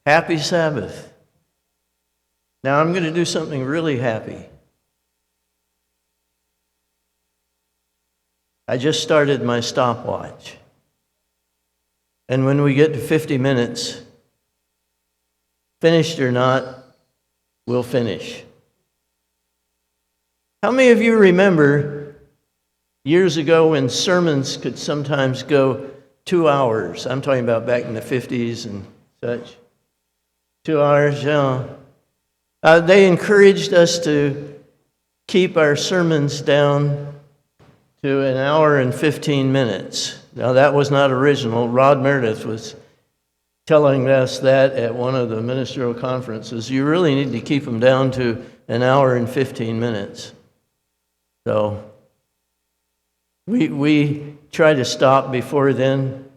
Happy Sabbath. Now I'm going to do something really happy. I just started my stopwatch. And when we get to 50 minutes, finished or not, we'll finish. How many of you remember years ago when sermons could sometimes go 2 hours? I'm talking about back in the 50s and such. 2 hours, yeah. They encouraged us to keep our sermons down to 1 hour and 15 minutes. Now, that was not original. Rod Meredith was telling us that at one of the ministerial conferences. You really need to keep them down to 1 hour and 15 minutes. So we try to stop before then.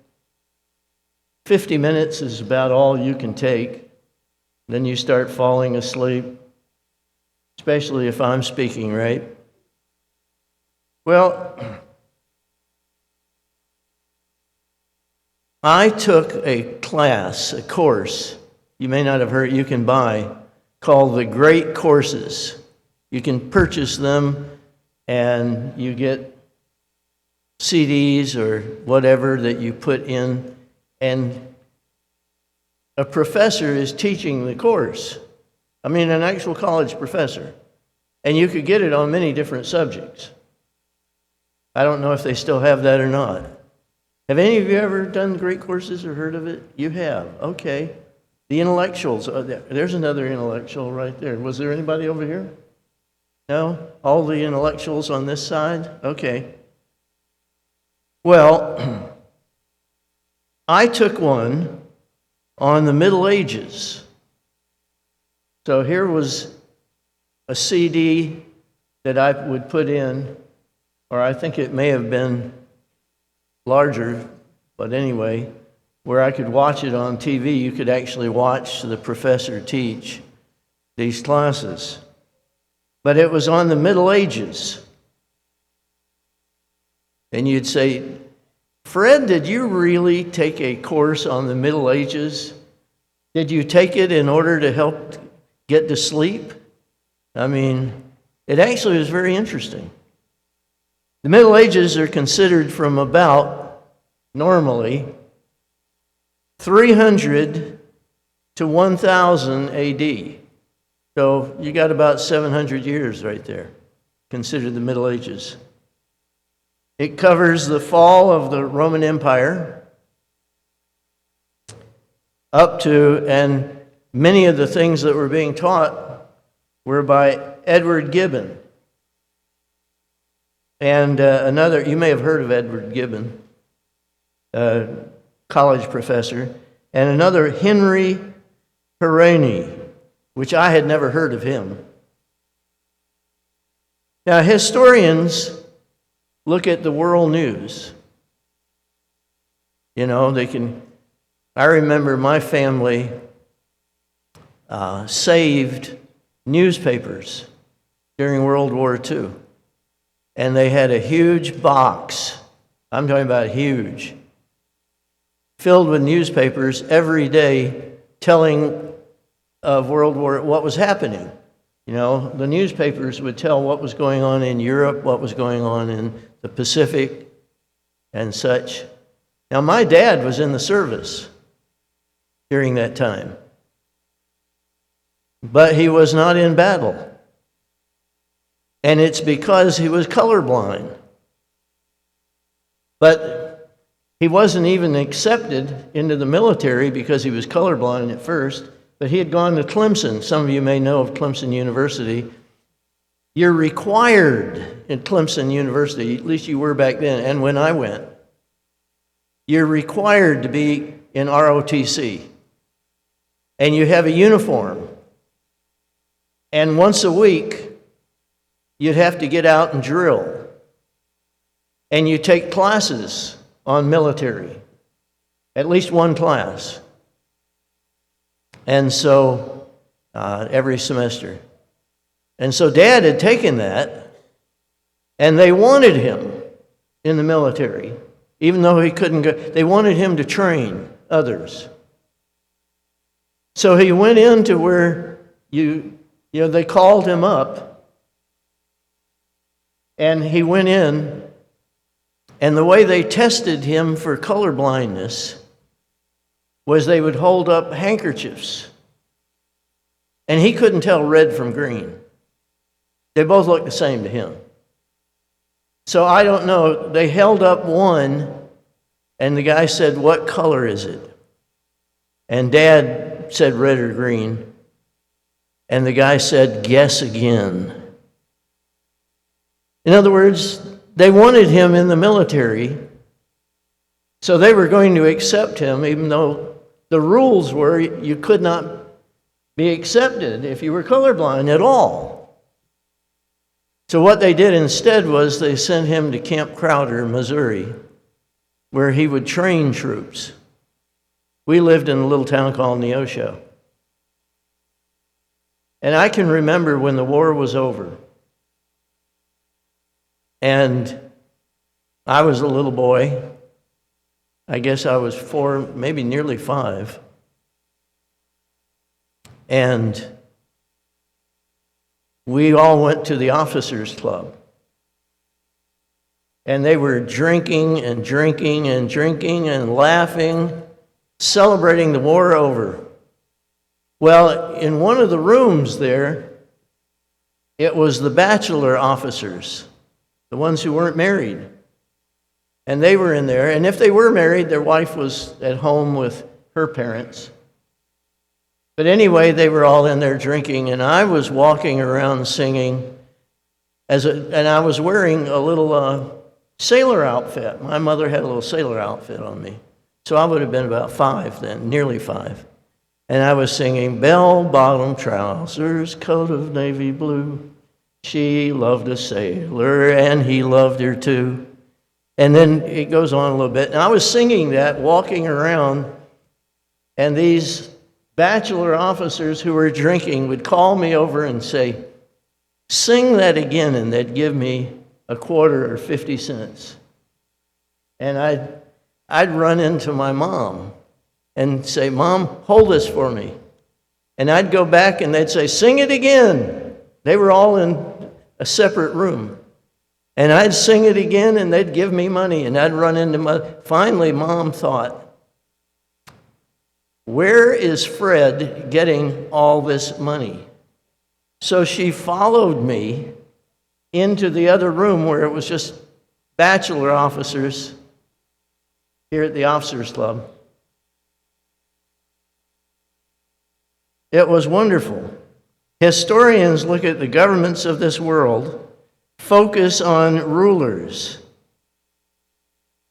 50 minutes is about all you can take. Then you start falling asleep, especially if I'm speaking, right? Well, I took a class, a course, you may not have heard, you can buy, called The Great Courses. You can purchase them and you get CDs or whatever that you put in, and a professor is teaching the course. I mean, an actual college professor. And you could get it on many different subjects. I don't know if they still have that or not. Have any of you ever done great courses or heard of it? You have. Okay. The intellectuals. There's another intellectual right there. Was there anybody over here? No? All the intellectuals on this side? Okay. Well, I took one on the Middle Ages. So here was a CD that I would put in, or I think it may have been larger, but anyway, where I could watch it on TV. You could actually watch the professor teach these classes. But it was on the Middle Ages. And you'd say, Fred, did you really take a course on the Middle Ages? Did you take it in order to help get to sleep? I mean, it actually was very interesting. The Middle Ages are considered from about, normally, 300 to 1000 AD. So you got about 700 years right there, considered the Middle Ages. It covers the fall of the Roman Empire up to, and many of the things that were being taught were by Edward Gibbon. And another, you may have heard of Edward Gibbon, college professor, and another Henry Pireni, which I had never heard of him. Now, historians look at the world news. You know, I remember my family saved newspapers during World War II. And they had a huge box, I'm talking about huge, filled with newspapers every day telling of World War, what was happening. You know, the newspapers would tell what was going on in Europe, what was going on in the Pacific, and such. Now, my dad was in the service during that time, but he was not in battle. And it's because he was colorblind. But he wasn't even accepted into the military because he was colorblind at first. But he had gone to Clemson. Some of you may know of Clemson University. You're required in Clemson University, at least you were back then, and when I went, you're required to be in ROTC. And you have a uniform. And once a week, you'd have to get out and drill. And you take classes on military, at least one class. And so, every semester. And so Dad had taken that, and they wanted him in the military, even though he couldn't go. They wanted him to train others. So he went into where they called him up, and he went in, and the way they tested him for color blindness was they would hold up handkerchiefs, and he couldn't tell red from green. They both looked the same to him. So I don't know, they held up one, and the guy said, "What color is it?" And Dad said red or green. And the guy said, "Guess again." In other words, they wanted him in the military, so they were going to accept him, even though the rules were you could not be accepted if you were colorblind at all. So what they did instead was they sent him to Camp Crowder, Missouri, where he would train troops. We lived in a little town called Neosho. And I can remember when the war was over, and I was a little boy. I guess I was 4, maybe nearly 5. And we all went to the officers' club. And they were drinking and drinking and drinking and laughing, celebrating the war over. Well, in one of the rooms there, it was the bachelor officers, the ones who weren't married. And they were in there. And if they were married, their wife was at home with her parents. But anyway, they were all in there drinking, and I was walking around singing, and I was wearing a little sailor outfit. My mother had a little sailor outfit on me. So I would have been about 5 then, nearly 5. And I was singing, "Bell-bottom trousers, coat of navy blue. She loved a sailor, and he loved her too." And then it goes on a little bit. And I was singing that, walking around, and these bachelor officers who were drinking would call me over and say, "Sing that again," and they'd give me a quarter or 50 cents. And I'd run into my mom and say, "Mom, hold this for me." And I'd go back and they'd say, "Sing it again." They were all in a separate room. And I'd sing it again and they'd give me money, and I'd run into finally, Mom thought, "Where is Fred getting all this money?" So she followed me into the other room where it was just bachelor officers here at the Officers Club. It was wonderful. Historians look at the governments of this world, focus on rulers.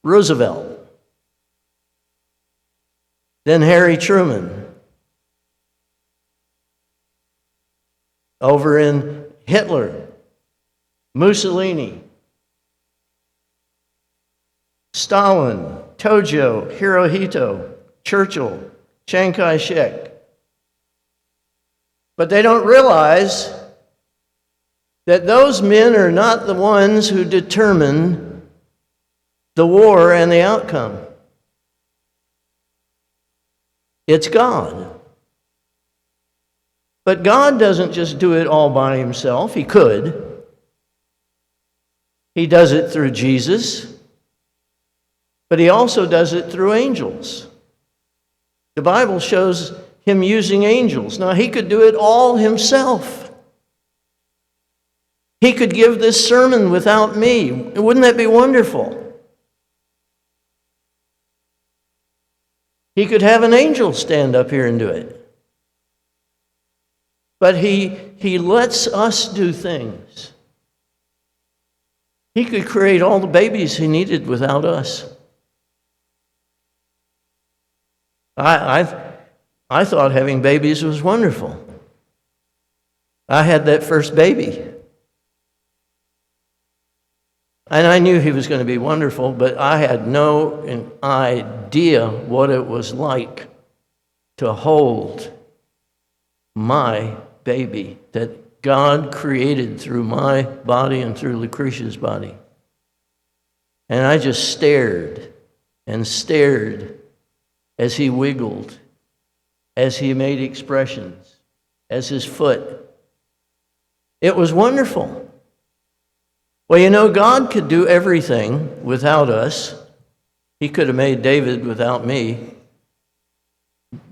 Roosevelt. Then Harry Truman. Over in Hitler, Mussolini, Stalin, Tojo, Hirohito, Churchill, Chiang Kai-shek. But they don't realize that those men are not the ones who determine the war and the outcome. It's God. But God doesn't just do it all by himself. He could. He does it through Jesus, but he also does it through angels. The Bible shows him using angels. Now, he could do it all himself. He could give this sermon without me. Wouldn't that be wonderful? He could have an angel stand up here and do it. But he lets us do things. He could create all the babies he needed without us. I thought having babies was wonderful. I had that first baby. And I knew he was going to be wonderful, but I had no idea what it was like to hold my baby that God created through my body and through Lucretia's body. And I just stared and stared as he wiggled as he made expressions, as his foot. It was wonderful. Well, you know, God could do everything without us. He could have made David without me,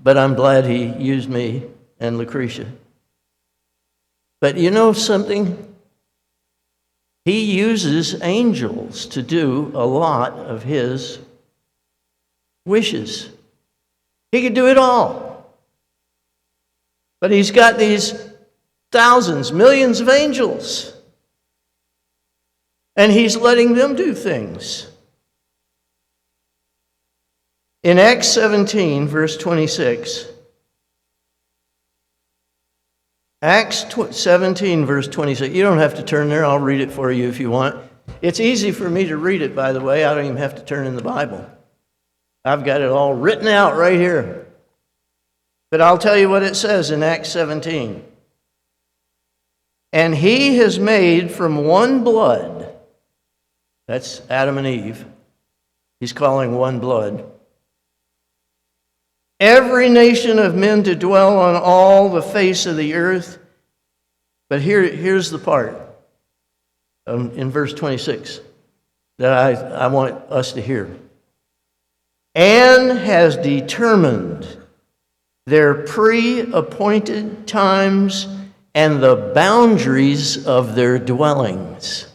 but I'm glad he used me and Lucretia. But you know something? He uses angels to do a lot of his wishes. He could do it all. But he's got these thousands, millions of angels. And he's letting them do things. In Acts 17, verse 26, Acts 17, verse 26. You don't have to turn there. I'll read it for you if you want. It's easy for me to read it, by the way. I don't even have to turn in the Bible. I've got it all written out right here. But I'll tell you what it says in Acts 17. And he has made from one blood, that's Adam and Eve, he's calling one blood, every nation of men to dwell on all the face of the earth. But here's the part in verse 26 that I want us to hear. And has determined their pre-appointed times and the boundaries of their dwellings.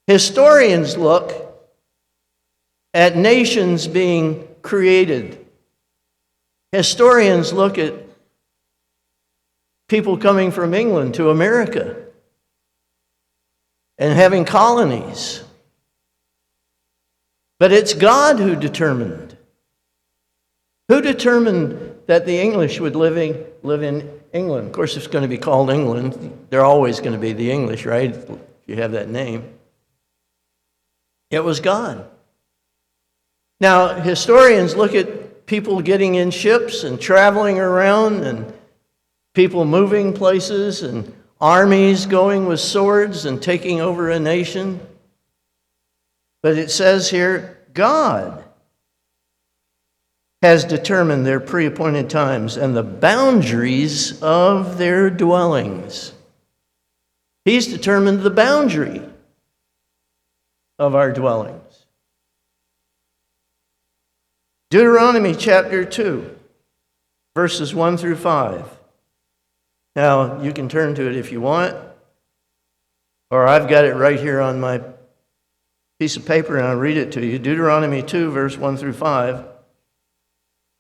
Historians look at nations being created. Historians look at people coming from England to America and having colonies. But it's God who determined. Who determined that the English would live in England? Of course, it's going to be called England. They're always going to be the English, right? If you have that name. It was God. Now, historians look at people getting in ships and traveling around and people moving places and armies going with swords and taking over a nation. But it says here, God has determined their pre-appointed times and the boundaries of their dwellings. He's determined the boundary of our dwellings. Deuteronomy chapter 2, verses 1 through 5. Now, you can turn to it if you want, or I've got it right here on my piece of paper and I'll read it to you. Deuteronomy 2, verse 1 through 5.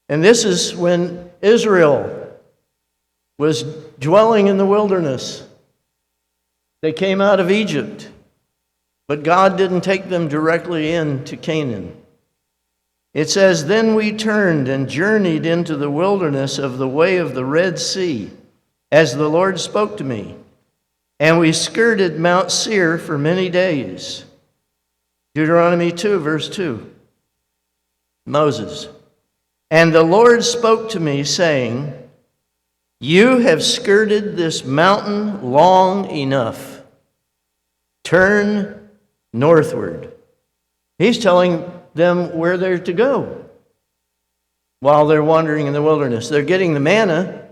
And this is when Israel was dwelling in the wilderness. They came out of Egypt, but God didn't take them directly into Canaan. It says, Then we turned and journeyed into the wilderness of the way of the Red Sea, as the Lord spoke to me. And we skirted Mount Seir for many days. Deuteronomy 2, verse 2. Moses. And the Lord spoke to me, saying, You have skirted this mountain long enough. Turn northward. He's telling them where they're to go while they're wandering in the wilderness. They're getting the manna.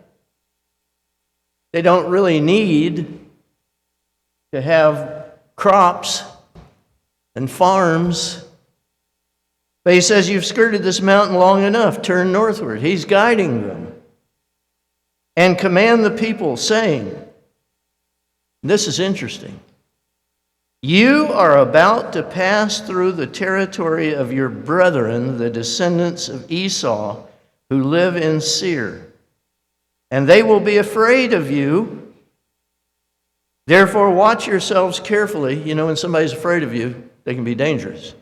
They don't really need to have crops and farms. But he says, you've skirted this mountain long enough. Turn northward. He's guiding them. And command the people, saying, this is interesting, you are about to pass through the territory of your brethren, the descendants of Esau, who live in Seir. And they will be afraid of you. Therefore, watch yourselves carefully. You know, when somebody's afraid of you, they can be dangerous.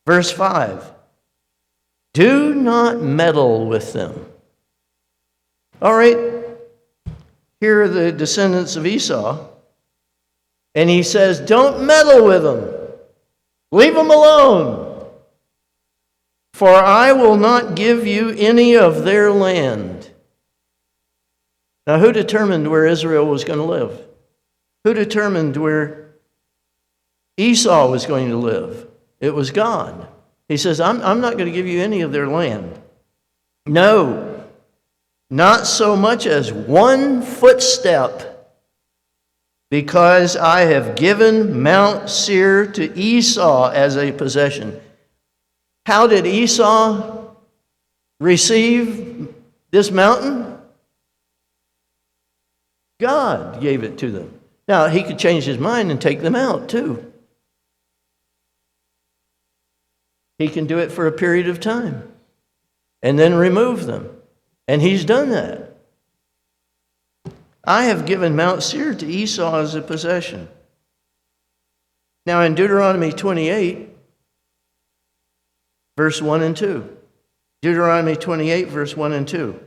Verse 5. Do not meddle with them. All right, here are the descendants of Esau. And he says, don't meddle with them. Leave them alone. For I will not give you any of their land. Now, who determined where Israel was going to live? Who determined where Esau was going to live? It was God. He says, I'm not going to give you any of their land. No, not so much as one footstep, because I have given Mount Seir to Esau as a possession. How did Esau receive this mountain? God gave it to them. Now, he could change his mind and take them out too. He can do it for a period of time and then remove them. And he's done that. I have given Mount Seir to Esau as a possession. Now in Deuteronomy 28, verse 1 and 2. Deuteronomy 28, verse 1 and 2.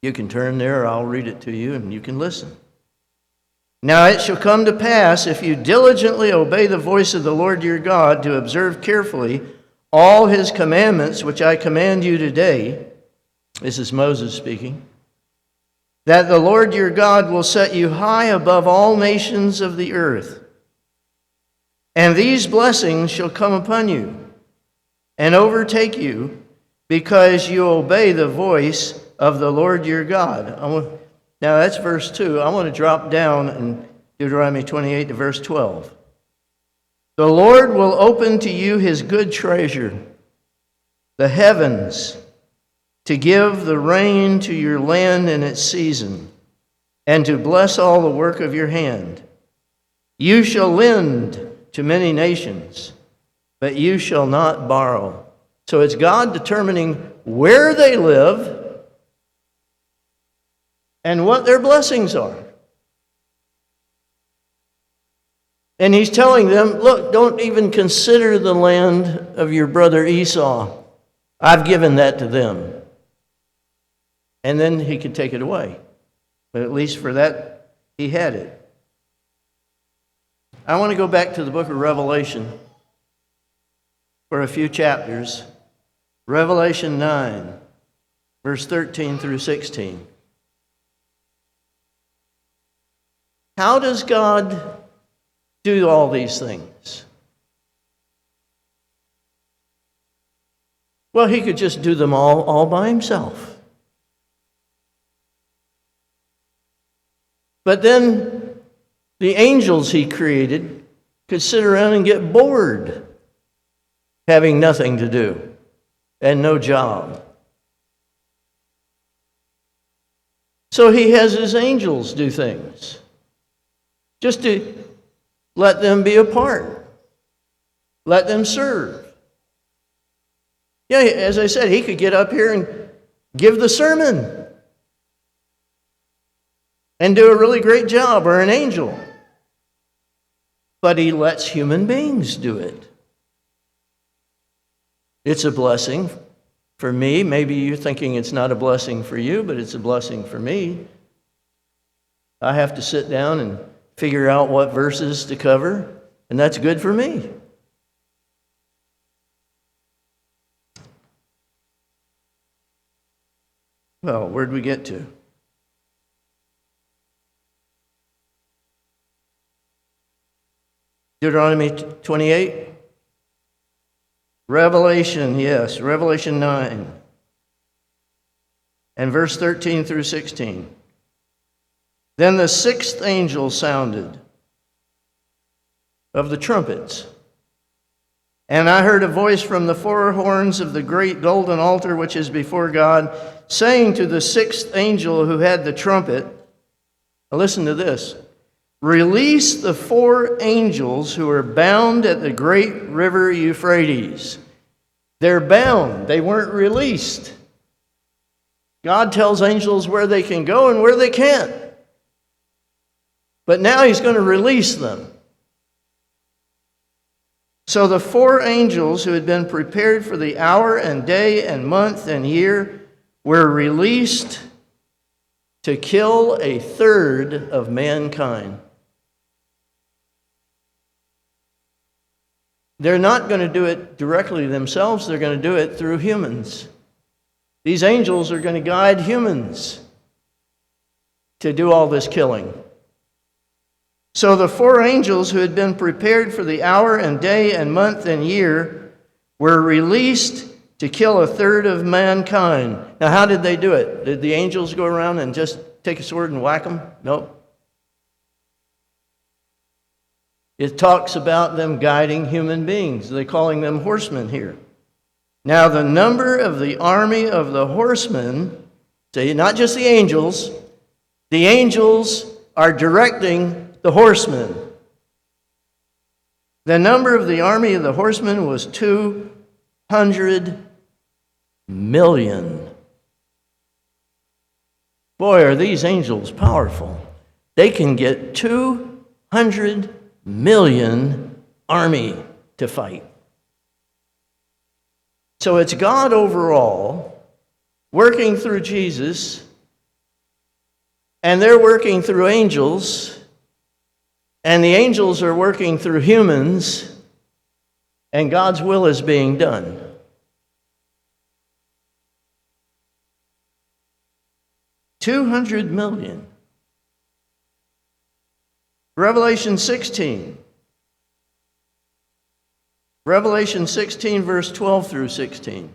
You can turn there, or I'll read it to you, and you can listen. Now it shall come to pass, if you diligently obey the voice of the Lord your God, to observe carefully all his commandments which I command you today, this is Moses speaking, that the Lord your God will set you high above all nations of the earth. And these blessings shall come upon you and overtake you, because you obey the voice of the Lord your God. Now that's verse 2. I want to drop down in Deuteronomy 28 to verse 12. The Lord will open to you his good treasure, the heavens, to give the rain to your land in its season, and to bless all the work of your hand. You shall lend to many nations, but you shall not borrow. So it's God determining where they live and what their blessings are. And he's telling them, look, don't even consider the land of your brother Esau. I've given that to them. And then he could take it away. But at least for that, he had it. I want to go back to the book of Revelation for a few chapters. Revelation 9, verse 13 through 16. How does God do all these things? Well, he could just do them all by himself. But then the angels he created could sit around and get bored, having nothing to do and no job. So he has his angels do things, just to let them be a part, let them serve. Yeah, as I said, he could get up here and give the sermon and do a really great job, or an angel. But he lets human beings do it. It's a blessing for me. Maybe you're thinking it's not a blessing for you, but it's a blessing for me. I have to sit down and figure out what verses to cover, and that's good for me. Well, where'd we get to? Deuteronomy 28? Revelation, yes, Revelation 9. And verse 13 through 16. Then the sixth angel sounded of the trumpets, and I heard a voice from the four horns of the great golden altar which is before God, saying to the sixth angel who had the trumpet, now listen to this, release the four angels who are bound at the great river Euphrates. They're bound. They weren't released. God tells angels where they can go and where they can't. But now he's going to release them. So the four angels who had been prepared for the hour and day and month and year were released to kill a third of mankind. They're not going to do it directly themselves. They're going to do it through humans. These angels are going to guide humans to do all this killing. So the four angels who had been prepared for the hour and day and month and year were released to kill a third of mankind. Now, how did they do it? Did the angels go around and just take a sword and whack them? Nope. It talks about them guiding human beings. They're calling them horsemen here. Now, the number of the army of the horsemen, see, not just the angels are directing the horsemen. The number of the army of the horsemen was 200 million. Boy, are these angels powerful. They can get 200 million army to fight. So it's God overall working through Jesus, and they're working through angels, and the angels are working through humans, and God's will is being done. $200 million. Revelation 16. Revelation 16, verse 12 through 16.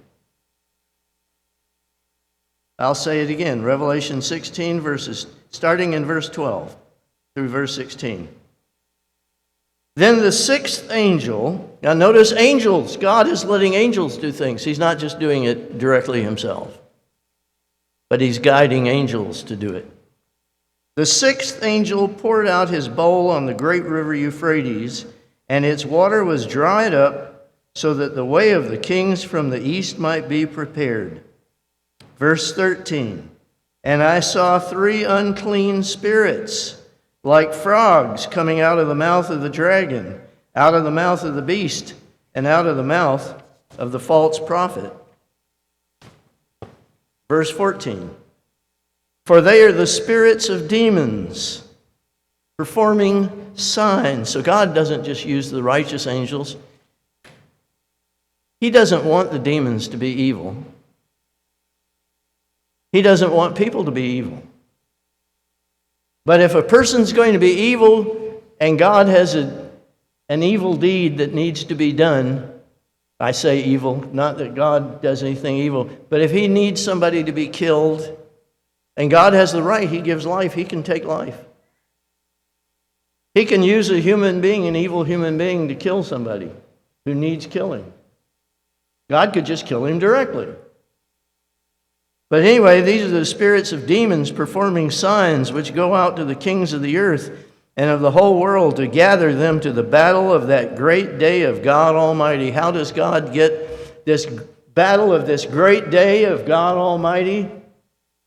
I'll say it again. Revelation 16, starting in verse 12 through verse 16. Then the sixth angel, now notice angels. God is letting angels do things. He's not just doing it directly himself, but he's guiding angels to do it. The sixth angel poured out his bowl on the great river Euphrates, and its water was dried up so that the way of the kings from the east might be prepared. Verse 13, and I saw three unclean spirits, like frogs, coming out of the mouth of the dragon, out of the mouth of the beast, and out of the mouth of the false prophet. Verse 14, for they are the spirits of demons, performing signs. So God doesn't just use the righteous angels. He doesn't want the demons to be evil. He doesn't want people to be evil. But if a person's going to be evil and God has an evil deed that needs to be done, I say evil, not that God does anything evil, but if he needs somebody to be killed, and God has the right, he gives life, he can take life. He can use a human being, an evil human being, to kill somebody who needs killing. God could just kill him directly. But anyway, these are the spirits of demons performing signs which go out to the kings of the earth and of the whole world to gather them to the battle of that great day of God Almighty. How does God get this battle of this great day of God Almighty?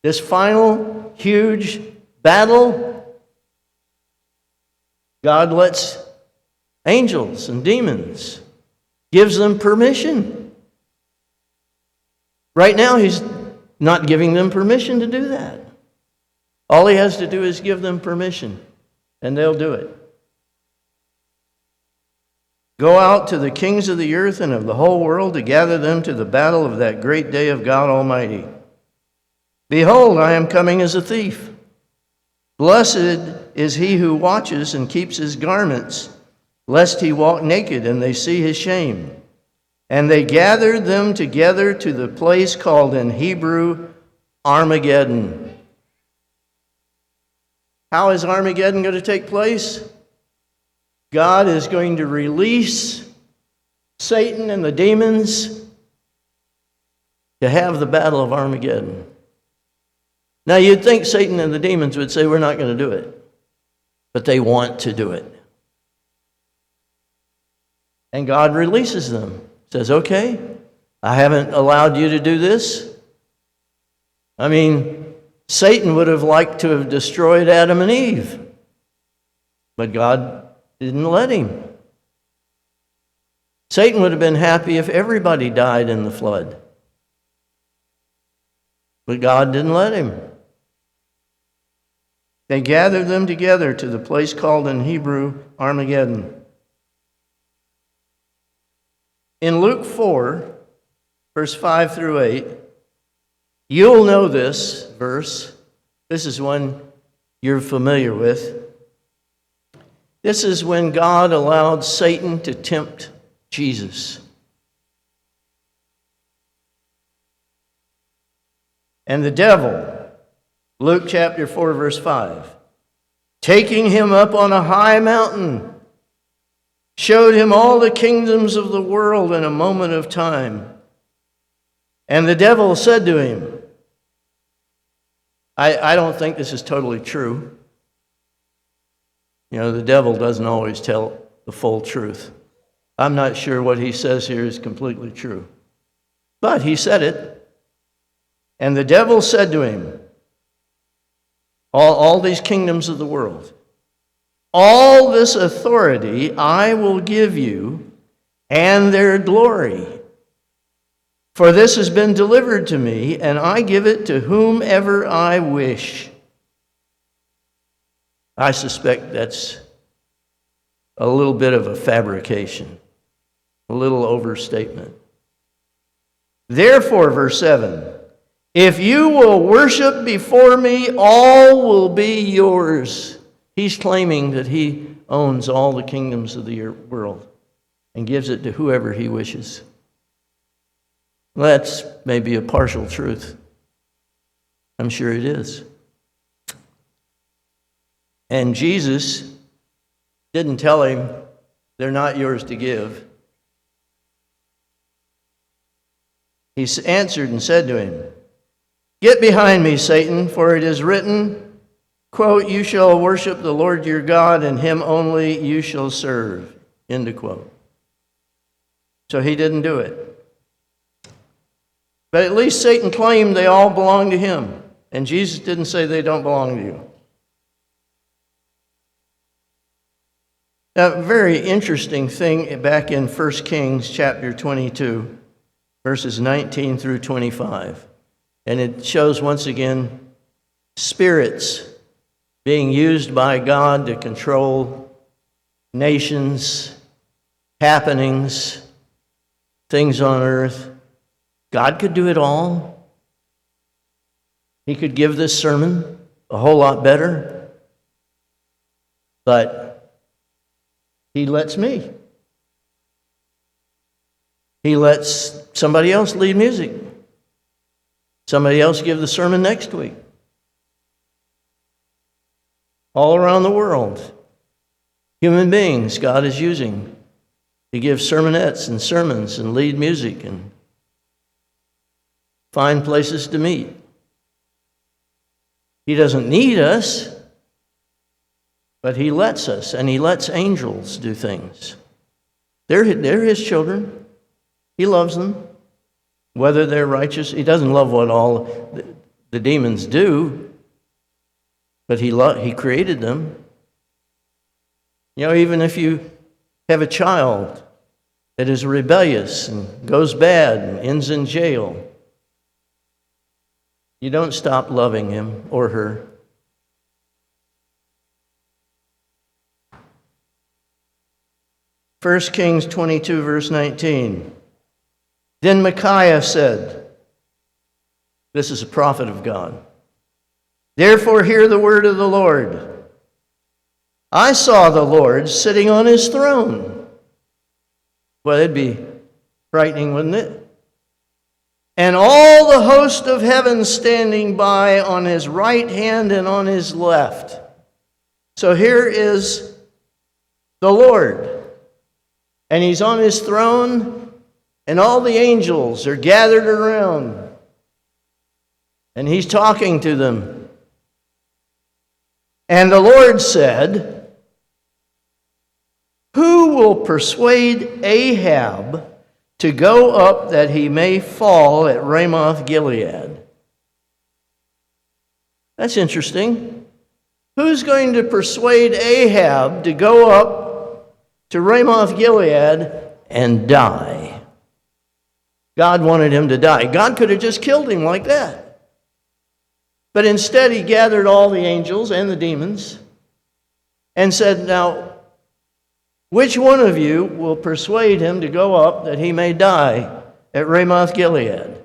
This final, huge battle? God lets angels and demons, gives them permission. Right now, he's not giving them permission to do that. All he has to do is give them permission, and they'll do it. Go out to the kings of the earth and of the whole world to gather them to the battle of that great day of God Almighty. Behold, I am coming as a thief. Blessed is he who watches and keeps his garments, lest he walk naked and they see his shame. And they gathered them together to the place called in Hebrew Armageddon. How is Armageddon going to take place? God is going to release Satan and the demons to have the battle of Armageddon. Now, you'd think Satan and the demons would say, we're not going to do it. But they want to do it. And God releases them. Says, okay, I haven't allowed you to do this. I mean, Satan would have liked to have destroyed Adam and Eve. But God didn't let him. Satan would have been happy if everybody died in the flood. But God didn't let him. They gathered them together to the place called in Hebrew Armageddon. In Luke 4, verse 5 through 8, you'll know this verse. This is one you're familiar with. This is when God allowed Satan to tempt Jesus. And the devil, Luke chapter 4, verse 5, taking him up on a high mountain, showed him all the kingdoms of the world in a moment of time. And the devil said to him, I don't think this is totally true. You know, the devil doesn't always tell the full truth. I'm not sure what he says here is completely true. But he said it. And the devil said to him, all these kingdoms of the world, all this authority I will give you, and their glory. For this has been delivered to me, and I give it to whomever I wish. I suspect that's a little bit of a fabrication, a little overstatement. Therefore, verse 7, if you will worship before me, all will be yours. He's claiming that he owns all the kingdoms of the world and gives it to whoever he wishes. That's maybe a partial truth. I'm sure it is. And Jesus didn't tell him, they're not yours to give. He answered and said to him, get behind me, Satan, for it is written, quote, you shall worship the Lord your God, and him only you shall serve, end of quote. So he didn't do it. But at least Satan claimed they all belong to him. And Jesus didn't say they don't belong to you. A very interesting thing back in 1 Kings chapter 22, verses 19 through 25. And it shows once again spirits being used by God to control nations, happenings, things on earth. God could do it all. He could give this sermon a whole lot better. But he lets me. He lets somebody else lead music. Somebody else give the sermon next week. All around the world, human beings God is using to give sermonettes and sermons and lead music and find places to meet. He doesn't need us, but he lets us, and he lets angels do things. They're his children. He loves them. Whether they're righteous, he doesn't love what all the demons do, but he created them. You know, even if you have a child that is rebellious and goes bad and ends in jail, you don't stop loving him or her. First Kings 22, verse 19. Then Micaiah said, this is a prophet of God, therefore hear the word of the Lord. I saw the Lord sitting on his throne. Well, it'd be frightening, wouldn't it? And all the host of heaven standing by on his right hand and on his left. So here is the Lord. And he's on his throne, and all the angels are gathered around. And he's talking to them. And the Lord said, who will persuade Ahab to go up that he may fall at Ramoth Gilead? That's interesting. Who's going to persuade Ahab to go up to Ramoth Gilead and die? God wanted him to die. God could have just killed him like that. But instead he gathered all the angels and the demons and said, now, which one of you will persuade him to go up that he may die at Ramoth Gilead?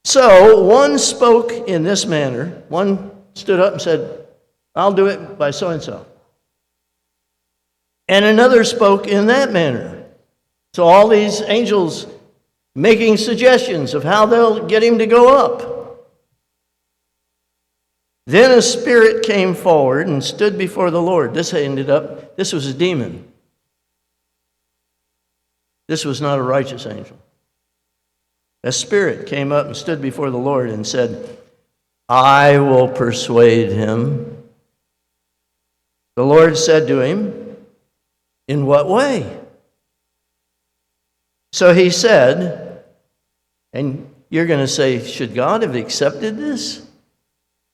So one spoke in this manner. One stood up and said, I'll do it by so-and-so. And another spoke in that manner. So all these angels making suggestions of how they'll get him to go up. Then a spirit came forward and stood before the Lord. This was a demon. This was not a righteous angel. A spirit came up and stood before the Lord and said, I will persuade him. The Lord said to him, in what way? So he said, and you're going to say, should God have accepted this?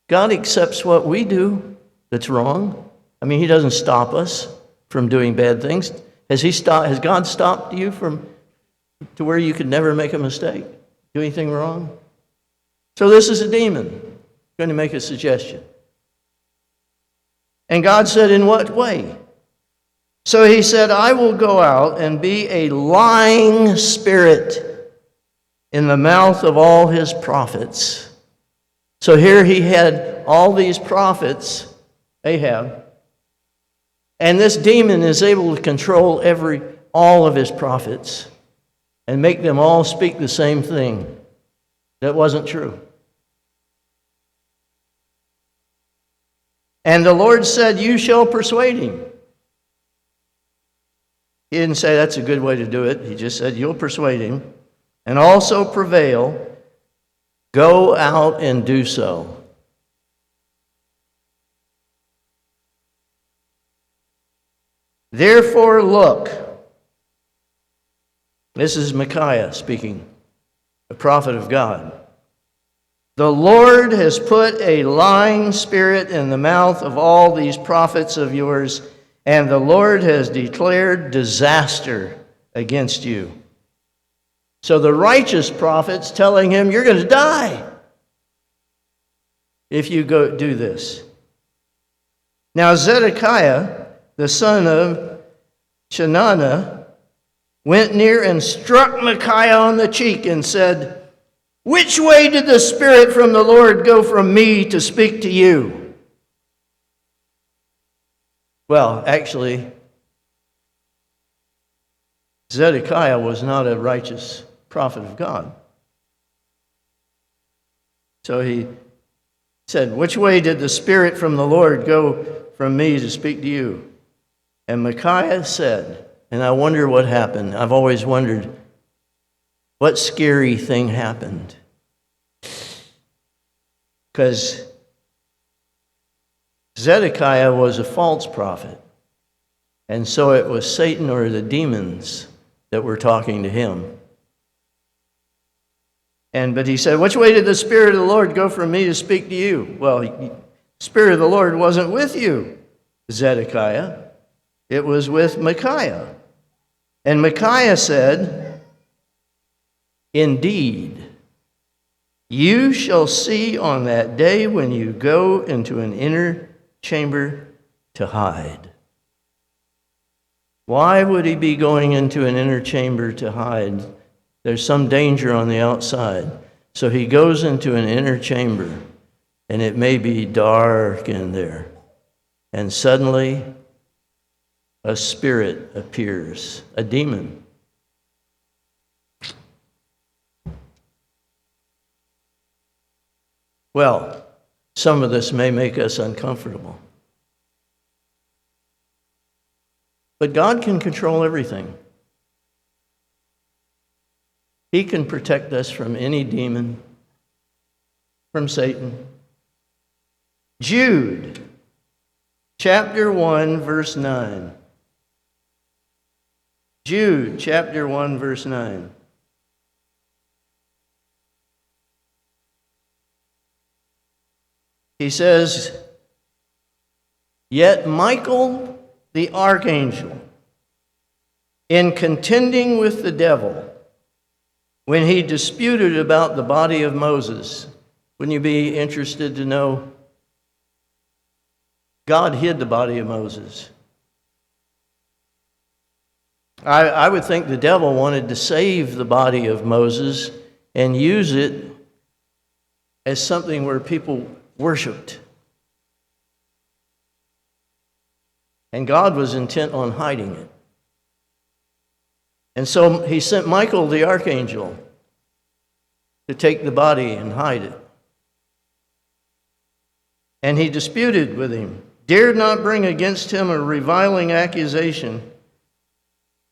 God accepts what we do that's wrong. I mean, he doesn't stop us from doing bad things. Has God stopped you from to where you could never make a mistake, do anything wrong? So this is a demon going to make a suggestion. And God said, in what way? So he said, I will go out and be a lying spirit in the mouth of all his prophets. So here he had all these prophets, Ahab, and this demon is able to control all of his prophets and make them all speak the same thing. That wasn't true. And the Lord said, you shall persuade him. He didn't say that's a good way to do it. He just said, you'll persuade him and also prevail. Go out and do so. Therefore, look. This is Micaiah speaking, the prophet of God. The Lord has put a lying spirit in the mouth of all these prophets of yours, and the Lord has declared disaster against you. So the righteous prophets telling him, you're going to die if you go do this. Now Zedekiah, the son of Chenaanah, went near and struck Micaiah on the cheek and said, which way did the Spirit from the Lord go from me to speak to you? Well, actually, Zedekiah was not a righteous prophet of God. So he said, which way did the Spirit from the Lord go from me to speak to you? And Micaiah said, and I wonder what happened. I've always wondered, what scary thing happened? Because Zedekiah was a false prophet. And so it was Satan or the demons that were talking to him. But he said, which way did the Spirit of the Lord go from me to speak to you? Well, the Spirit of the Lord wasn't with you, Zedekiah. It was with Micaiah. And Micaiah said, indeed, you shall see on that day when you go into an inner chamber to hide. Why would he be going into an inner chamber to hide? There's some danger on the outside. So he goes into an inner chamber, and it may be dark in there. And suddenly, a spirit appears, a demon. Well, some of this may make us uncomfortable. But God can control everything. He can protect us from any demon, from Satan. Jude, chapter 1, verse 9. Jude, chapter 1, verse 9. He says, yet Michael the archangel, in contending with the devil, when he disputed about the body of Moses, wouldn't you be interested to know? God hid the body of Moses. I would think the devil wanted to save the body of Moses and use it as something where people worshiped. and God was intent on hiding it. And so he sent Michael the archangel to take the body and hide it. And he disputed with him, dared not bring against him a reviling accusation,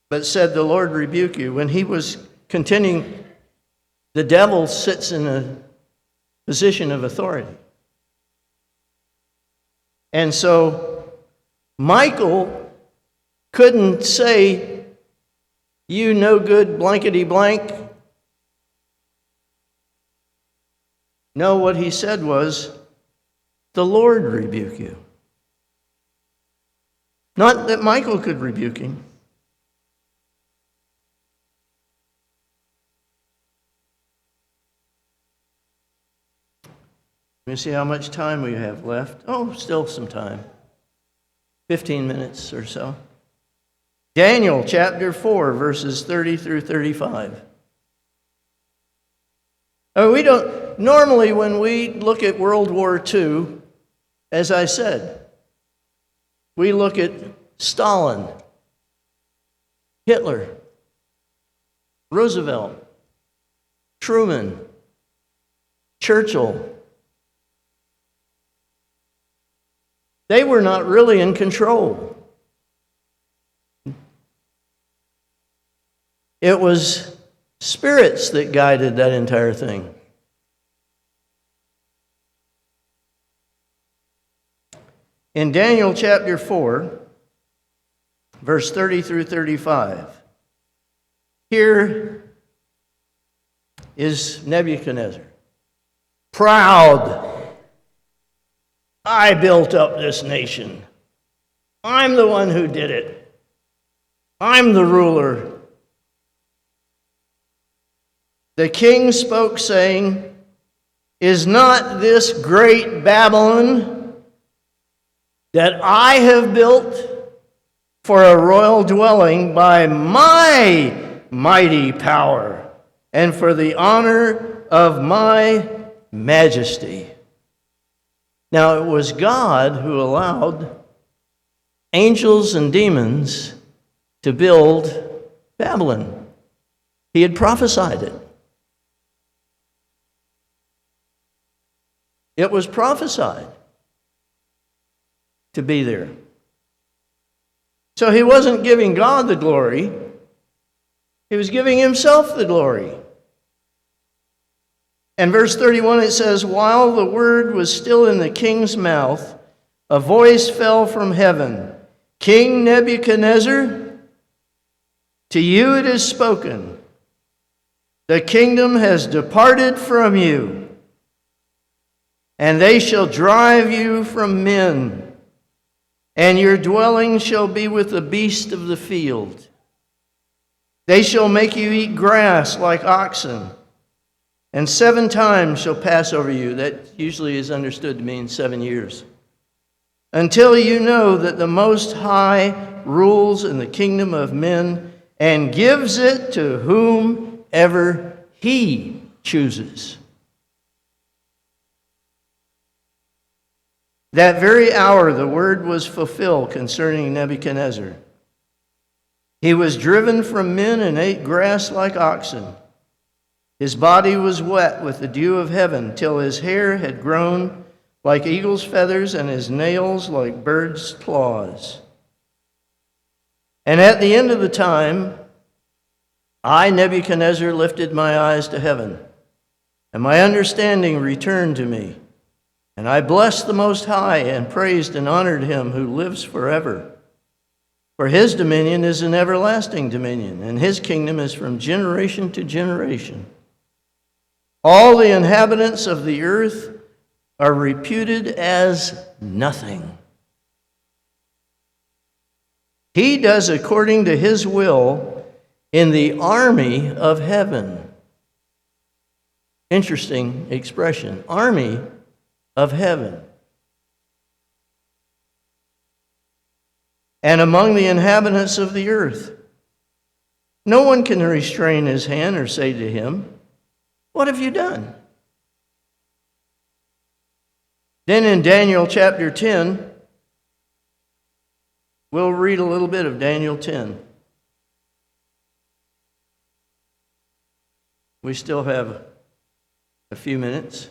but said, the Lord rebuke you. When he was contending, the devil sits in a position of authority. And so Michael couldn't say, you no good blankety blank. No, what he said was, the Lord rebuke you. Not that Michael could rebuke him. Let me see how much time we have left. Oh, still some time. 15 minutes or so. Daniel chapter 4, verses 30 through 35. We don't, normally when we look at World War II, as I said, we look at Stalin, Hitler, Roosevelt, Truman, Churchill. They were not really in control. It was spirits that guided that entire thing. In Daniel chapter 4, verse 30 through 35, here is Nebuchadnezzar. Proud. I built up this nation. I'm the one who did it. I'm the ruler. The king spoke, saying, is not this great Babylon that I have built for a royal dwelling by my mighty power and for the honor of my majesty? Now, it was God who allowed angels and demons to build Babylon. He had prophesied it. It was prophesied to be there. So he wasn't giving God the glory. He was giving himself the glory. And verse 31, it says, while the word was still in the king's mouth, a voice fell from heaven. King Nebuchadnezzar, to you it is spoken. The kingdom has departed from you, and they shall drive you from men, and your dwelling shall be with the beast of the field. They shall make you eat grass like oxen, and 7 times shall pass over you. That usually is understood to mean 7 years. Until you know that the Most High rules in the kingdom of men and gives it to whomever he chooses. That very hour the word was fulfilled concerning Nebuchadnezzar. He was driven from men and ate grass like oxen. His body was wet with the dew of heaven, till his hair had grown like eagle's feathers and his nails like birds' claws. And at the end of the time, I, Nebuchadnezzar, lifted my eyes to heaven, and my understanding returned to me. And I blessed the Most High and praised and honored him who lives forever. For his dominion is an everlasting dominion, and his kingdom is from generation to generation. All the inhabitants of the earth are reputed as nothing. He does according to his will in the army of heaven. Interesting expression, army of heaven. And among the inhabitants of the earth, no one can restrain his hand or say to him, what have you done? Then in Daniel chapter 10, We'll read a little bit of Daniel 10. We still have a few minutes.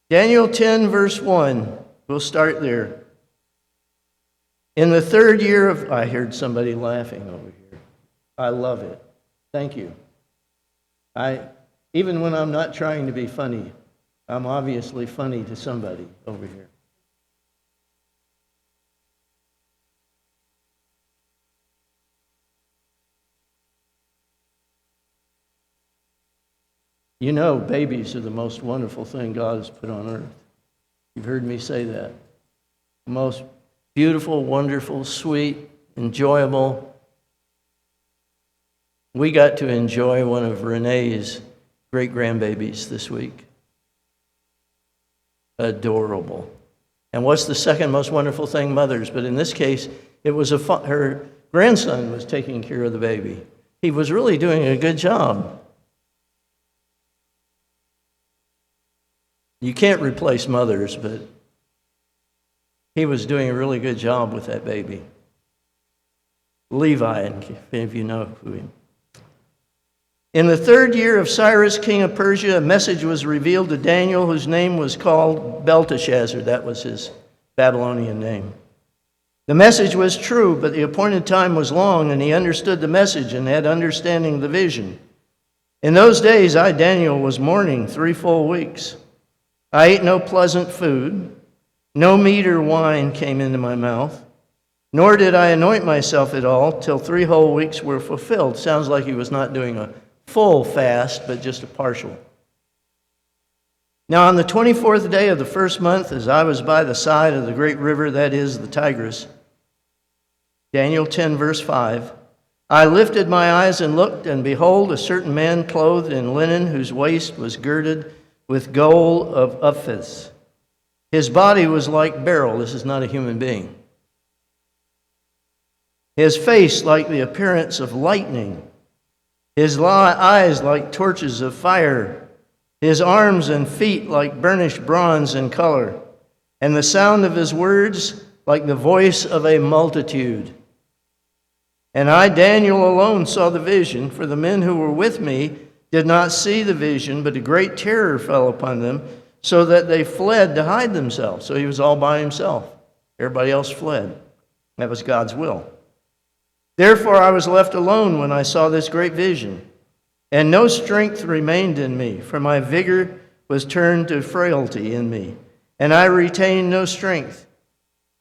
Daniel 10, verse 1. We'll start there. In the third year of... I heard somebody laughing over here. I love it. Thank you. Even when I'm not trying to be funny, I'm obviously funny to somebody over here. You know, babies are the most wonderful thing God has put on earth. You've heard me say that. The most beautiful, wonderful, sweet, enjoyable. We got to enjoy one of Renee's great-grandbabies this week. Adorable. And what's the second most wonderful thing? Mothers. But in this case, it was her grandson was taking care of the baby. He was really doing a good job. You can't replace mothers, but he was doing a really good job with that baby. Levi, if any of you know who he is. In the third year of Cyrus, king of Persia, a message was revealed to Daniel, whose name was called Belteshazzar. That was his Babylonian name. The message was true, but the appointed time was long, and he understood the message and had understanding of the vision. In those days, I, Daniel, was mourning 3 full weeks. I ate no pleasant food. No meat or wine came into my mouth, nor did I anoint myself at all till 3 whole weeks were fulfilled. Sounds like he was not doing a full fast, but just a partial. Now on the 24th day of the first month, as I was by the side of the great river, that is the Tigris, Daniel 10, verse 5, I lifted my eyes and looked, and behold, a certain man clothed in linen, whose waist was girded with gold of Uphaz. His body was like beryl. This is not a human being. His face like the appearance of lightning. His eyes like torches of fire. His arms and feet like burnished bronze in color. And the sound of his words like the voice of a multitude. And I, Daniel, alone saw the vision, for the men who were with me did not see the vision, but a great terror fell upon them, so that they fled to hide themselves. So he was all by himself. Everybody else fled. That was God's will. Therefore I was left alone when I saw this great vision, and no strength remained in me, for my vigor was turned to frailty in me, and I retained no strength.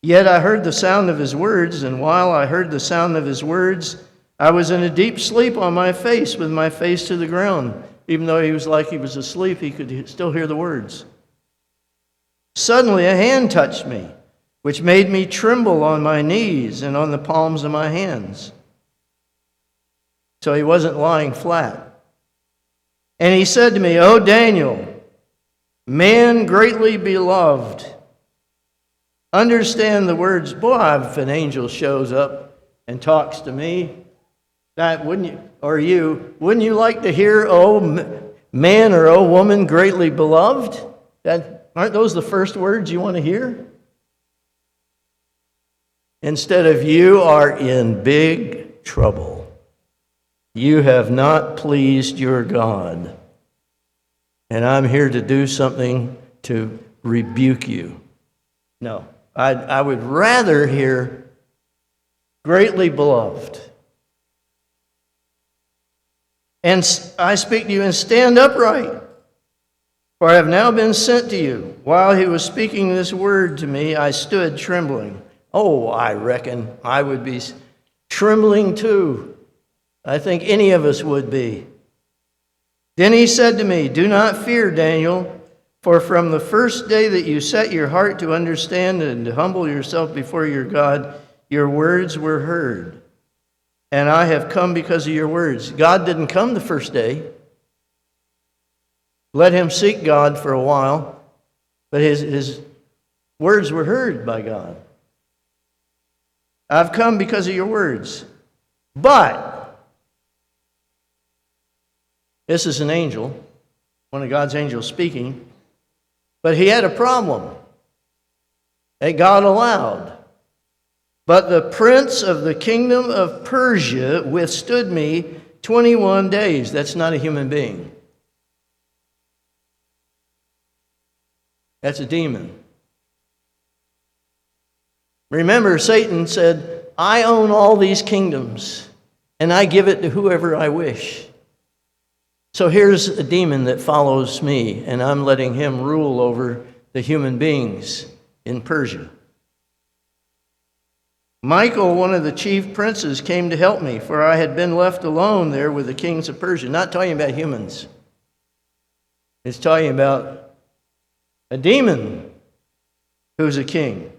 Yet I heard the sound of his words, and while I heard the sound of his words, I was in a deep sleep on my face, with my face to the ground. Even though he was asleep, he could still hear the words. Suddenly a hand touched me, which made me tremble on my knees and on the palms of my hands. So he wasn't lying flat. And he said to me, O Daniel, man greatly beloved, understand the words. Boy, if an angel shows up and talks to me, that wouldn't you, or you, wouldn't you like to hear, oh man or oh woman greatly beloved? Aren't those the first words you want to hear? Instead of you are in big trouble. You have not pleased your God. And I'm here to do something to rebuke you. No, I would rather hear greatly beloved. And I speak to you, and stand upright, for I have now been sent to you. While he was speaking this word to me, I stood trembling. Oh, I reckon I would be trembling too. I think any of us would be. Then he said to me, do not fear, Daniel, for from the first day that you set your heart to understand and to humble yourself before your God, your words were heard. And I have come because of your words. God didn't come the first day. Let him seek God for a while, but his words were heard by God. I've come because of your words. But, this is an angel, one of God's angels speaking, but he had a problem. that God allowed. But the prince of the kingdom of Persia withstood me 21 days. That's not a human being. That's a demon. Remember, Satan said, I own all these kingdoms, and I give it to whoever I wish. So here's a demon that follows me, and I'm letting him rule over the human beings in Persia. Michael, one of the chief princes, came to help me, for I had been left alone there with the kings of Persia. Not talking about humans. It's talking about a demon who's a king.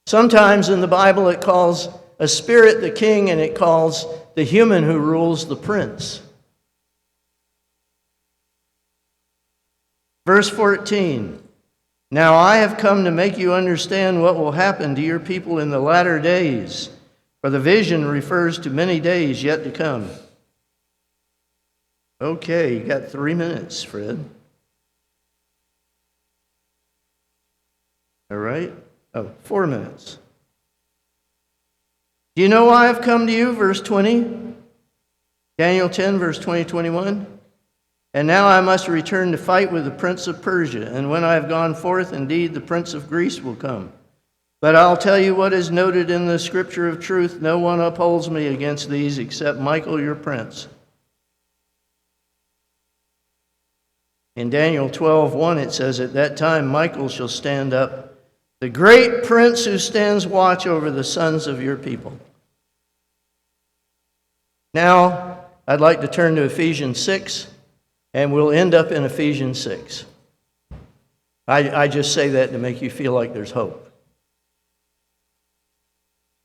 Sometimes in the Bible it calls a spirit the king, and it calls the human who rules the prince. Verse 14, now I have come to make you understand what will happen to your people in the latter days, for the vision refers to many days yet to come. Okay, you got 3 minutes, Fred. All right? 4 minutes. Do you know why I've come to you? Verse 20. Daniel 10, verse 20, 21. And now I must return to fight with the prince of Persia. And when I have gone forth, indeed, the prince of Greece will come. But I'll tell you what is noted in the scripture of truth. No one upholds me against these except Michael, your prince. In Daniel 12:1, it says, at that time Michael shall stand up, the great prince who stands watch over the sons of your people. Now, I'd like to turn to Ephesians 6, and we'll end up in Ephesians 6. I just say that to make you feel like there's hope.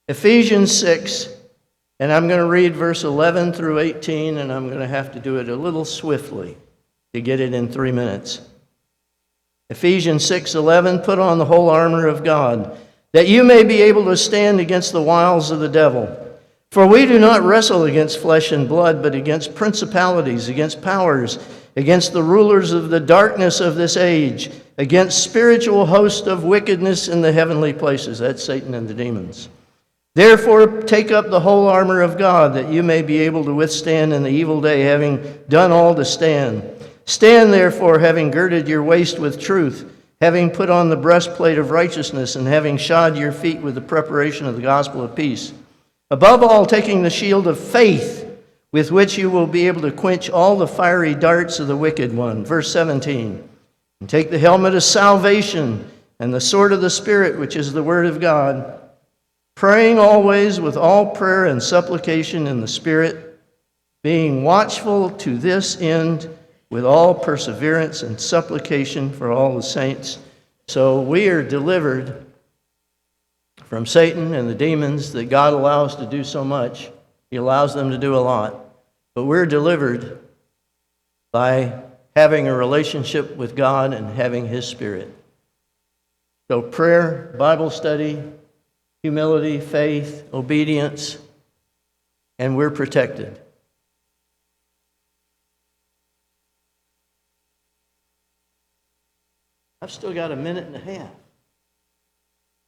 Ephesians 6, and I'm going to read verse 11 through 18, and I'm going to have to do it a little swiftly to get it in 3 minutes. Ephesians 6:11, put on the whole armor of God, that you may be able to stand against the wiles of the devil. For we do not wrestle against flesh and blood, but against principalities, against powers, against the rulers of the darkness of this age, against spiritual hosts of wickedness in the heavenly places. That's Satan and the demons. Therefore, take up the whole armor of God, that you may be able to withstand in the evil day, having done all to stand. Stand therefore, having girded your waist with truth, having put on the breastplate of righteousness, and having shod your feet with the preparation of the gospel of peace. Above all, taking the shield of faith, with which you will be able to quench all the fiery darts of the wicked one. Verse 17, and take the helmet of salvation and the sword of the Spirit, which is the word of God, praying always with all prayer and supplication in the Spirit, being watchful to this end with all perseverance and supplication for all the saints. So we are delivered from Satan and the demons that God allows to do so much. He allows them to do a lot. But we're delivered by having a relationship with God and having His Spirit. So prayer, Bible study, humility, faith, obedience, and we're protected. I've still got a minute and a half.